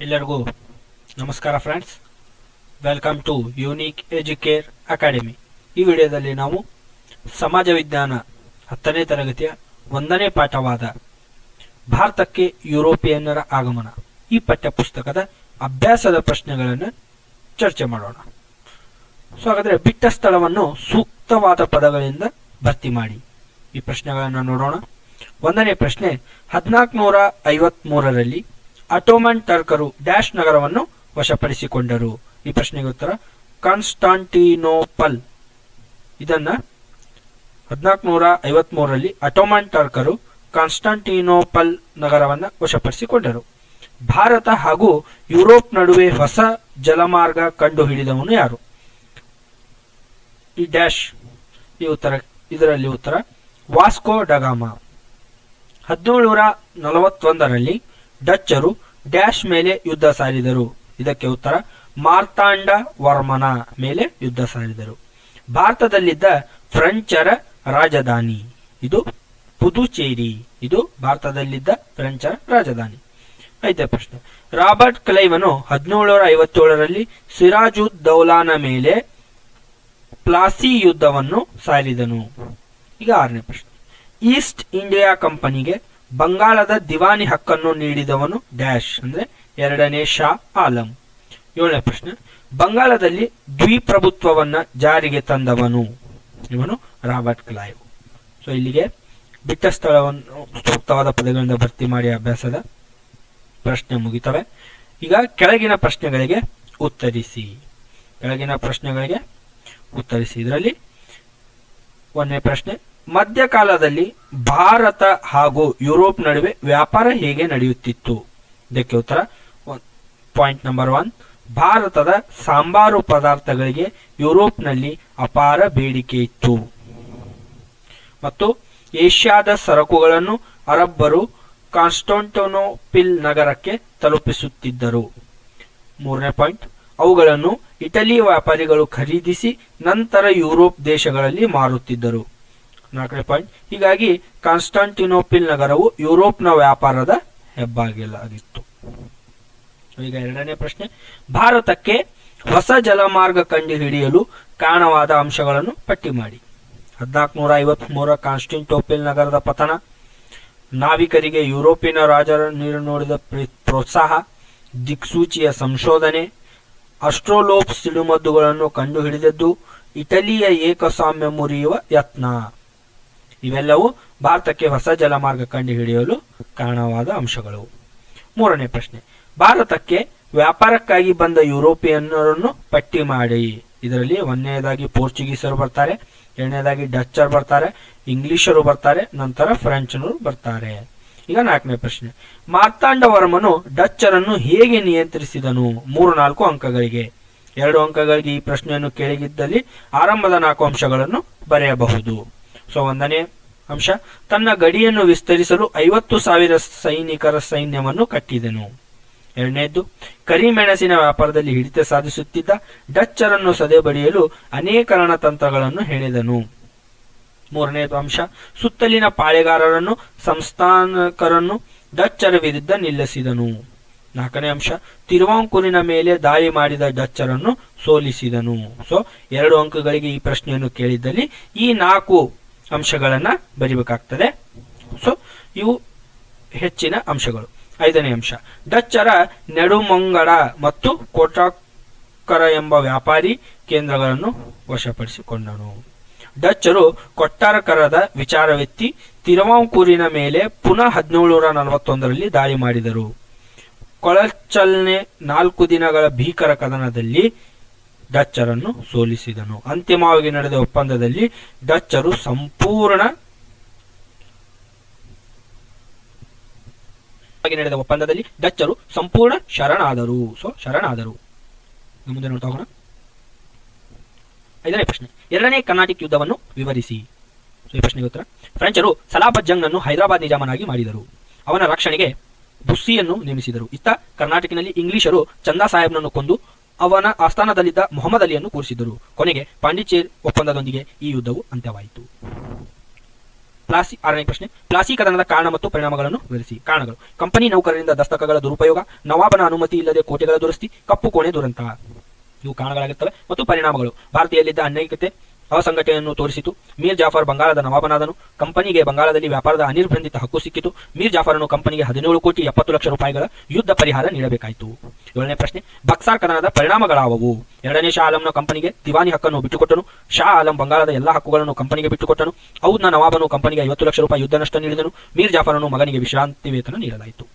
ಎಲ್ಲರಿಗೂ ನಮಸ್ಕಾರ friends, welcome to unique educare academy. ಈ ವಿಡಿಯೋದಲ್ಲಿ ನಾವು ಸಮಾಜ ವಿಜ್ಞಾನ 10ನೇ ತರಗತಿಯ 1ನೇ ಪಾಠವಾದ ಭಾರತಕ್ಕೆ ಯುರೋಪಿಯನ್ನರ ಆಗಮನ ಈ ಪಠ್ಯ ಪುಸ್ತಕದ ಅಭ್ಯಾಸದ ಪ್ರಶ್ನೆಗಳನ್ನು ಚರ್ಚೆ ಮಾಡೋಣ. ಹಾಗಾದರೆ ಬಿಟ್ಟ ಸ್ಥಳವನ್ನು ಸೂಕ್ತವಾದ ಪದಗಳಿಂದ ಭರ್ತಿ ಮಾಡಿ. ಈ ಪ್ರಶ್ನೆಗಳನ್ನು ನೋಡೋಣ. 1ನೇ ಪ್ರಶ್ನೆ, 1453ರಲ್ಲಿ ಅಟೋಮನ್ ಟರ್ಕರು ಡ್ಯಾಶ್ ನಗರವನ್ನು ವಶಪಡಿಸಿಕೊಂಡರು. ಈ ಪ್ರಶ್ನೆಗೆ ಉತ್ತರ ಕಾನ್ಸ್ಟಾಂಟಿನೋಪಲ್. ಇದನ್ನ 1453ರಲ್ಲಿ ಅಟೋಮನ್ ಟರ್ಕರು ಕಾನ್ಸ್ಟಾಂಟಿನೋಪಲ್ ನಗರವನ್ನು ವಶಪಡಿಸಿಕೊಂಡರು. ಭಾರತ ಹಾಗೂ ಯುರೋಪ್ ನಡುವೆ ಹೊಸ ಜಲಮಾರ್ಗ ಕಂಡು ಹಿಡಿದವನು ಯಾರು? ಈ ಡ್ಯಾಶ್ ಇದರಲ್ಲಿ ಉತ್ತರ ವಾಸ್ಕೋ ಡಗಾಮ. 1741ರಲ್ಲಿ ಡಚ್ಚರು ಡ್ಯಾಶ್ ಮೇಲೆ ಯುದ್ಧ ಸಾರಿದರು. ಇದಕ್ಕೆ ಉತ್ತರ ಮಾರ್ತಾಂಡ ವರ್ಮನ ಮೇಲೆ ಯುದ್ಧ ಸಾರಿದರು. ಭಾರತದಲ್ಲಿದ್ದ ಫ್ರೆಂಚರ ರಾಜಧಾನಿ ಇದು ಪುದುಚೇರಿ. ಇದು ಭಾರತದಲ್ಲಿದ್ದ ಫ್ರೆಂಚರ ರಾಜಧಾನಿ. 5ನೇ ಪ್ರಶ್ನೆ, ರಾಬರ್ಟ್ ಕ್ಲೈವನು 1757ರಲ್ಲಿ ಸಿರಾಜುದ್ ದೌಲಾನ ಮೇಲೆ ಪ್ಲಾಸಿ ಯುದ್ಧವನ್ನು ಸಾರಿದನು. ಈಗ 6ನೇ ಪ್ರಶ್ನೆ, ಈಸ್ಟ್ ಇಂಡಿಯಾ ಕಂಪನಿಗೆ ಬಂಗಾಳದ ದಿವಾನಿ ಹಕ್ಕನ್ನು ನೀಡಿದವನು ಡ್ಯಾಶ್ ಅಂದ್ರೆ 2ನೇ ಶಾ ಆಲಂ. 7ನೇ ಪ್ರಶ್ನೆ, ಬಂಗಾಳದಲ್ಲಿ ದ್ವಿಪ್ರಭುತ್ವವನ್ನ ಜಾರಿಗೆ ತಂದವನು ಇವನು ರಾಬರ್ಟ್ ಕ್ಲೈವ್. ಸೊ ಇಲ್ಲಿಗೆ ಬಿಟ್ಟ ಸ್ಥಳವನ್ನು ಸೂಕ್ತವಾದ ಪದಗಳಿಂದ ಭರ್ತಿ ಮಾಡಿ ಅಭ್ಯಾಸದ ಪ್ರಶ್ನೆ ಮುಗಿತವೆ. ಈಗ ಕೆಳಗಿನ ಪ್ರಶ್ನೆಗಳಿಗೆ ಉತ್ತರಿಸಿ. ಇದರಲ್ಲಿ 1ನೇ ಪ್ರಶ್ನೆ, ಮಧ್ಯಕಾಲದಲ್ಲಿ ಭಾರತ ಹಾಗೂ ಯುರೋಪ್ ನಡುವೆ ವ್ಯಾಪಾರ ಹೇಗೆ ನಡೆಯುತ್ತಿತ್ತು? ಇದಕ್ಕೆ ಉತ್ತರ ಪಾಯಿಂಟ್ ನಂಬರ್ 1, ಭಾರತದ ಸಾಂಬಾರು ಪದಾರ್ಥಗಳಿಗೆ ಯುರೋಪ್ನಲ್ಲಿ ಅಪಾರ ಬೇಡಿಕೆ ಇತ್ತು ಮತ್ತು ಏಷ್ಯಾದ ಸರಕುಗಳನ್ನು ಅರಬ್ಬರು ಕಾನ್ಸ್ಟಾಂಟಿನೋಪಿಲ್ ನಗರಕ್ಕೆ ತಲುಪಿಸುತ್ತಿದ್ದರು. 3ನೇ ಪಾಯಿಂಟ್, ಅವುಗಳನ್ನು ಇಟಲಿ ವ್ಯಾಪಾರಿಗಳು ಖರೀದಿಸಿ ನಂತರ ಯುರೋಪ್ ದೇಶಗಳಲ್ಲಿ ಮಾರುತ್ತಿದ್ದರು. 4ನೇ ಪಾಯಿಂಟ್, ಹೀಗಾಗಿ ಕಾನ್ಸ್ಟಾಂಟಿನೋಪಿಲ್ ನಗರವು ಯುರೋಪ್ನ ವ್ಯಾಪಾರದ ಹೆಬ್ಬಾಗಿಲಾಗಿತ್ತು. ಈಗ 2ನೇ ಪ್ರಶ್ನೆ, ಭಾರತಕ್ಕೆ ಹೊಸ ಜಲಮಾರ್ಗ ಕಂಡುಹಿಡಿಯಲು ಕಾರಣವಾದ ಅಂಶಗಳನ್ನು ಪಟ್ಟಿ ಮಾಡಿ. 1453 ಕಾನ್ಸ್ಟಾಂಟಿನೋಪಿಲ್ ನಗರದ ಪತನ, ನಾವಿಕರಿಗೆ ಯುರೋಪಿನ ರಾಜರ ನೀರು ನೋಡಿದ ಪ್ರೋತ್ಸಾಹ, ದಿಕ್ಸೂಚಿಯ ಸಂಶೋಧನೆ, ಅಸ್ಟ್ರೋಲೋಪ್ ಸಿಡಿಮದ್ದುಗಳನ್ನು ಕಂಡುಹಿಡಿದದ್ದು, ಇಟಲಿಯ ಏಕಸ್ವಾಮ್ಯ ಮುರಿಯುವ ಯತ್ನ. ಇವೆಲ್ಲವೂ ಭಾರತಕ್ಕೆ ಹೊಸ ಜಲಮಾರ್ಗ ಕಂಡುಹಿಡಿಯಲು ಕಾರಣವಾದ ಅಂಶಗಳು. 3ನೇ ಪ್ರಶ್ನೆ, ಭಾರತಕ್ಕೆ ವ್ಯಾಪಾರಕ್ಕಾಗಿ ಬಂದ ಯುರೋಪಿಯನ್ನರನ್ನು ಪಟ್ಟಿ ಮಾಡಿ. ಇದರಲ್ಲಿ 1ನೇದಾಗಿ ಪೋರ್ಚುಗೀಸರು ಬರ್ತಾರೆ, 2ನೇದಾಗಿ ಡಚ್ಚರು ಬರ್ತಾರೆ, ಇಂಗ್ಲಿಷರು ಬರ್ತಾರೆ, ನಂತರ ಫ್ರೆಂಚನರು ಬರ್ತಾರೆ. ಈಗ 4ನೇ ಪ್ರಶ್ನೆ, ಮಾರ್ತಾಂಡವರ್ಮನು ಡಚ್ಚರನ್ನು ಹೇಗೆ ನಿಯಂತ್ರಿಸಿದನು? 3-4 ಅಂಕಗಳಿಗೆ. 2 ಅಂಕಗಳಿಗೆ ಈ ಪ್ರಶ್ನೆಯನ್ನು ಕೇಳಿಗಿದ್ದಲ್ಲಿ ಆರಂಭದ 4 ಅಂಶಗಳನ್ನು ಬರೆಯಬಹುದು. ಸೊ 1ನೇ ಅಂಶ, ತನ್ನ ಗಡಿಯನ್ನು ವಿಸ್ತರಿಸಲು 50,000 ಸೈನಿಕರ ಸೈನ್ಯವನ್ನು ಕಟ್ಟಿದನು. 2ನೇದ್ದು, ಕರಿಮೆಣಸಿನ ವ್ಯಾಪಾರದಲ್ಲಿ ಹಿಡಿತ ಸಾಧಿಸುತ್ತಿದ್ದ ಡಚ್ಚರನ್ನು ಸದೆಬಡಿಯಲು ಅನೇಕ ರಣತಂತ್ರಗಳನ್ನು ಹೆಣೆದನು. 3ನೇ ಅಂಶ, ಸುತ್ತಲಿನ ಪಾಳೆಗಾರರನ್ನು ಸಂಸ್ಥಾನಕರನ್ನು ಡಚ್ಚರ ವಿರುದ್ಧ ನಿಲ್ಲಿಸಿದನು. 4ನೇ ಅಂಶ, ತಿರುವಾಂಕೂರಿನ ಮೇಲೆ ದಾಳಿ ಮಾಡಿದ ಡಚ್ಚರನ್ನು ಸೋಲಿಸಿದನು. ಸೊ 2 ಅಂಕಗಳಿಗೆ ಈ ಪ್ರಶ್ನೆಯನ್ನು ಕೇಳಿದ್ದಲ್ಲಿ ಈ 4 ಅಂಶಗಳನ್ನ ಬರಿಬೇಕಾಗ್ತದೆ. ಸೊ ಇವು ಹೆಚ್ಚಿನ ಅಂಶಗಳು. 5ನೇ ಅಂಶ, ಡಚ್ಚರ ನೆಡುಮಂಗಡ ಮತ್ತು ಕೋಟಾಕರ ಎಂಬ ವ್ಯಾಪಾರಿ ಕೇಂದ್ರಗಳನ್ನು ವಶಪಡಿಸಿಕೊಂಡನು. ಡಚ್ಚರು ಕೊಟ್ಟಾರಕರದ ವಿಚಾರವೆತ್ತಿ ತಿರುವಾಂಕೂರಿನ ಮೇಲೆ ಪುನಃ 1741ರಲ್ಲಿ ದಾಳಿ ಮಾಡಿದರು. ಕೊಳಚಲ್ನೆ 4 ದಿನಗಳ ಭೀಕರ ಕದನದಲ್ಲಿ ಡಚ್ಚರನ್ನು ಸೋಲಿಸಿದನು. ಅಂತಿಮವಾಗಿ ನಡೆದ ಒಪ್ಪಂದದಲ್ಲಿ ಡಚ್ಚರು ಸಂಪೂರ್ಣ ಶರಣಾದರು. ಮುಂದೆ ನೋಡ್ತಾ ಹೋಗೋಣ. 5ನೇ ಪ್ರಶ್ನೆ, 2ನೇ ಕರ್ನಾಟಿಕ್ ಯುದ್ಧವನ್ನು ವಿವರಿಸಿ. ಈ ಪ್ರಶ್ನೆಗೆ ಉತ್ತರ, ಫ್ರೆಂಚರು ಸಲಾಬತ್ ಜಂಗ್ ನನ್ನು ಹೈದರಾಬಾದ್ ನಿಜಾಮನಾಗಿ ಮಾಡಿದರು. ಅವನ ರಕ್ಷಣೆಗೆ ಬುಸ್ಸಿಯನ್ನು ನೇಮಿಸಿದರು. ಇತ್ತ ಕರ್ನಾಟಕಿನಲ್ಲಿ ಇಂಗ್ಲಿಷರು ಚಂದಾ ಸಾಹೇಬ್ನನ್ನು ಕೊಂದು ಅವನ ಆಸ್ಥಾನದಲ್ಲಿದ್ದ ಮೊಹಮ್ಮದ್ ಅಲಿಯನ್ನು ಕೂರಿಸಿದರು. ಕೊನೆಗೆ ಪಾಂಡಿಚೇರಿ ಒಪ್ಪಂದದೊಂದಿಗೆ ಈ ಯುದ್ಧವು ಅಂತ್ಯವಾಯಿತು. ಆರನೇ ಪ್ರಶ್ನೆ ಪ್ಲಾಸಿ ಕದನದ ಕಾರಣ ಮತ್ತು ಪರಿಣಾಮಗಳನ್ನು ವಿವರಿಸಿ. ಕಾರಣಗಳು: ಕಂಪನಿ ನೌಕರರಿಂದ ದಸ್ತಕಗಳ ದುರುಪಯೋಗ, ನವಾಬನ ಅನುಮತಿ ಇಲ್ಲದೆ ಕೋಟೆಗಳ ದುರಸ್ತಿ, ಕಪ್ಪು ಕೋಣೆ ದುರಂತ. ಇವು ಕಾರಣಗಳಾಗಿರ್ತವೆ. ಮತ್ತು ಪರಿಣಾಮಗಳು: ಭಾರತೀಯಲ್ಲಿದ್ದ ಅನೈಕ್ಯತೆ ಅಸಂಘಟನೆಯನ್ನು ತೋರಿಸಿತು. ಮೀರ್ ಜಾಫರ್ ಬಂಗಾಳದ ನವಾಬನಾದನು. ಕಂಪನಿಗೆ ಬಂಗಾಳದಲ್ಲಿ ವ್ಯಾಪಾರದ ಅನಿರ್ಬಂಧಿತ ಹಕ್ಕು ಸಿಕ್ಕಿತು. ಮೀರ್ ಜಾಫರನು ಕಂಪನಿಗೆ 17,70,00,000 ರೂಪಾಯಿಗಳ ಯುದ್ಧ ಪರಿಹಾರ ನೀಡಬೇಕಾಯಿತು. 7ನೇ ಪ್ರಶ್ನೆ ಬಕ್ಸಾರ್ ಕದನದ ಪರಿಣಾಮಗಳಾವವು? 2ನೇ ಶಾ ಆಲಂನ ಕಂಪನಿಗೆ ದಿವಾನಿ ಹಕ್ಕನ್ನು ಬಿಟ್ಟುಕೊಟ್ಟನು. ಶಾ ಆಲಂ ಬಂಗಾಳದ ಎಲ್ಲಾ ಹಕ್ಕುಗಳನ್ನು ಕಂಪನಿಗೆ ಬಿಟ್ಟುಕೊಟ್ಟನು. ಔದ್ನ ನವಾಬನು ಕಂಪನಿಗೆ 50 ಲಕ್ಷ ರೂಪಾಯಿ ಯುದ್ಧ ನಷ್ಟ ನೀಡಿದನು. ಮೀರ್ ಜಾಫರನು ಮಗನಿಗೆ ವಿಶ್ರಾಂತಿ ವೇತನ ನೀಡಲಾಯಿತು.